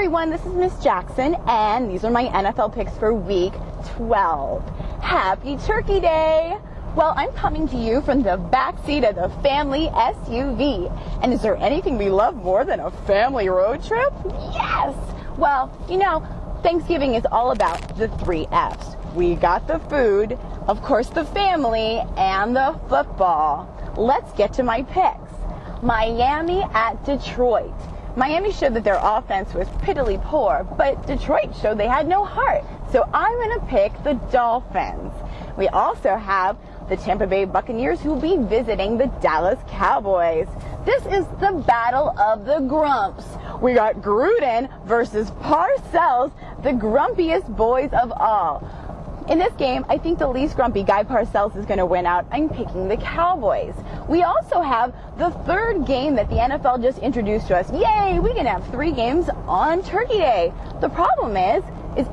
everyone, this is Miss Jackson, and these are my NFL picks for Week 12. Happy Turkey Day! Well, I'm coming to you from the backseat of the family SUV. And is there anything we love more than a family road trip? Yes! Well, you know, Thanksgiving is all about the 3 F's. We got the food, of course the family, and the football. Let's get to my picks. Miami at Detroit. Miami showed that their offense was pitifully poor, but Detroit showed they had no heart. So I'm going to pick the Dolphins. We also have the Tampa Bay Buccaneers, who will be visiting the Dallas Cowboys. This is the battle of the grumps. We got Gruden versus Parcells, the grumpiest boys of all. In this game, I think the least grumpy guy, Parcells, is going to win out. I'm picking the Cowboys. We also have the 3rd game that the NFL just introduced to us. Yay, we can have 3 games on Turkey Day. The problem is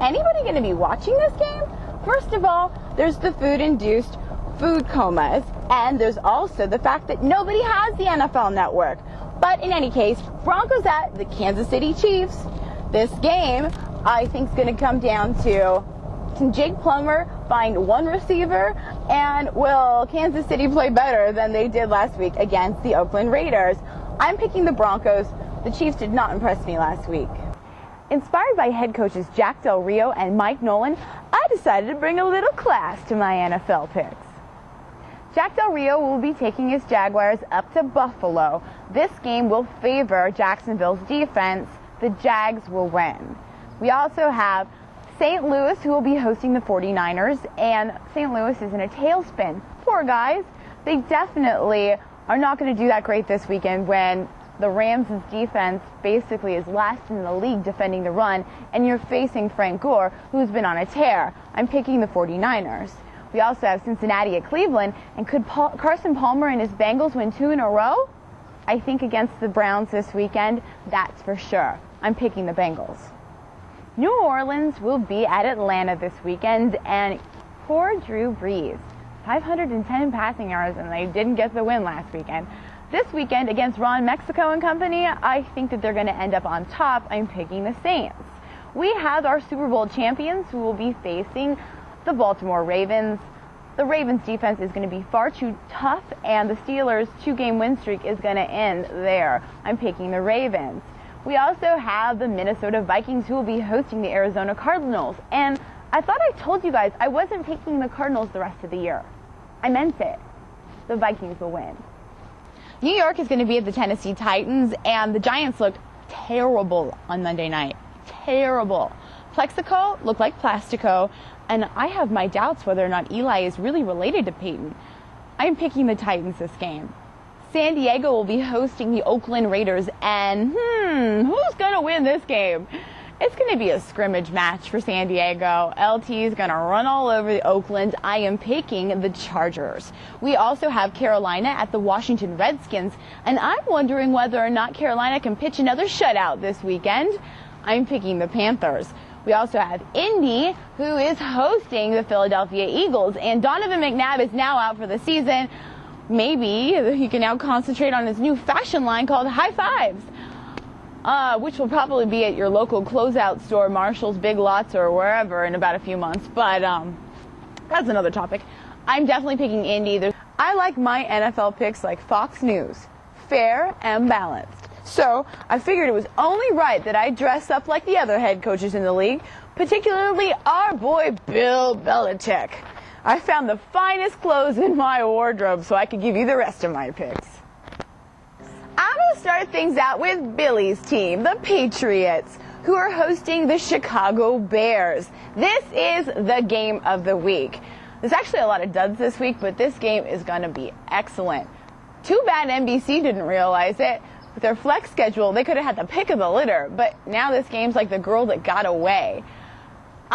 anybody going to be watching this game? First of all, there's the food-induced food comas, and there's also the fact that nobody has the NFL Network. But in any case, Broncos at the Kansas City Chiefs. This game, I think, is going to come down to, can Jake Plummer find one receiver, and will Kansas City play better than they did last week against the Oakland Raiders? I'm picking the Broncos. The Chiefs did not impress me last week. Inspired by head coaches Jack Del Rio and Mike Nolan, I decided to bring a little class to my NFL picks. Jack Del Rio will be taking his Jaguars up to Buffalo. This game will favor Jacksonville's defense. The Jags will win. We also have St. Louis, who will be hosting the 49ers, and St. Louis is in a tailspin. Poor guys. They definitely are not going to do that great this weekend when the Rams' defense basically is last in the league defending the run, and you're facing Frank Gore, who's been on a tear. I'm picking the 49ers. We also have Cincinnati at Cleveland, and could Carson Palmer and his Bengals win 2 in a row? I think against the Browns this weekend, that's for sure. I'm picking the Bengals. New Orleans will be at Atlanta this weekend, and poor Drew Brees. 510 passing yards, and they didn't get the win last weekend. This weekend against Ron Mexico and company, I think that they're going to end up on top. I'm picking the Saints. We have our Super Bowl champions who will be facing the Baltimore Ravens. The Ravens defense is going to be far too tough, and the Steelers' 2-game win streak is going to end there. I'm picking the Ravens. We also have the Minnesota Vikings, who will be hosting the Arizona Cardinals. And I thought I told you guys I wasn't picking the Cardinals the rest of the year. I meant it. The Vikings will win. New York is going to be at the Tennessee Titans, and the Giants looked terrible on Monday night. Terrible. Plexico looked like Plastico, and I have my doubts whether or not Eli is really related to Peyton. I'm picking the Titans this game. San Diego will be hosting the Oakland Raiders, and who's going to win this game? It's going to be a scrimmage match for San Diego. LT is going to run all over the Oakland. I am picking the Chargers. We also have Carolina at the Washington Redskins, and I'm wondering whether or not Carolina can pitch another shutout this weekend. I'm picking the Panthers. We also have Indy, who is hosting the Philadelphia Eagles, and Donovan McNabb is now out for the season. Maybe he can now concentrate on his new fashion line called High Fives, which will probably be at your local closeout store, Marshall's, Big Lots, or wherever in about a few months. But that's another topic. I'm definitely picking Indy. I like my NFL picks like Fox News, fair and balanced. So I figured it was only right that I dress up like the other head coaches in the league, particularly our boy Bill Belichick. I found the finest clothes in my wardrobe so I could give you the rest of my picks. I'm going to start things out with Billy's team, the Patriots, who are hosting the Chicago Bears. This is the game of the week. There's actually a lot of duds this week, but this game is going to be excellent. Too bad NBC didn't realize it. With their flex schedule, they could have had the pick of the litter, but now this game's like the girl that got away.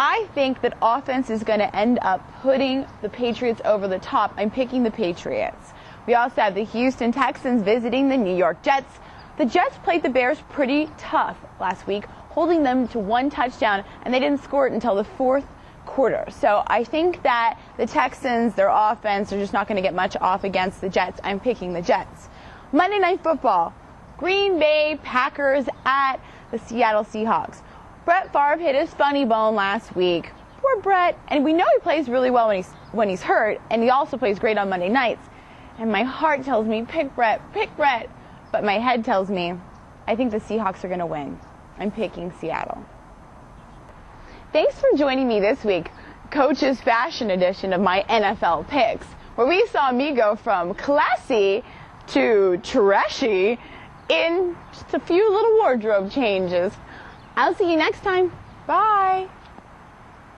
I think that offense is going to end up putting the Patriots over the top. I'm picking the Patriots. We also have the Houston Texans visiting the New York Jets. The Jets played the Bears pretty tough last week, holding them to 1 touchdown, and they didn't score it until the 4th quarter. So I think that the Texans, their offense, are just not going to get much off against the Jets. I'm picking the Jets. Monday Night Football. Green Bay Packers at the Seattle Seahawks. Brett Favre hit his funny bone last week. Poor Brett. And we know he plays really well when he's hurt, and he also plays great on Monday nights. And my heart tells me, pick Brett, pick Brett. But my head tells me, I think the Seahawks are going to win. I'm picking Seattle. Thanks for joining me this week, Coach's Fashion Edition of my NFL picks, where we saw me go from classy to trashy in just a few little wardrobe changes. I'll see you next time. Bye.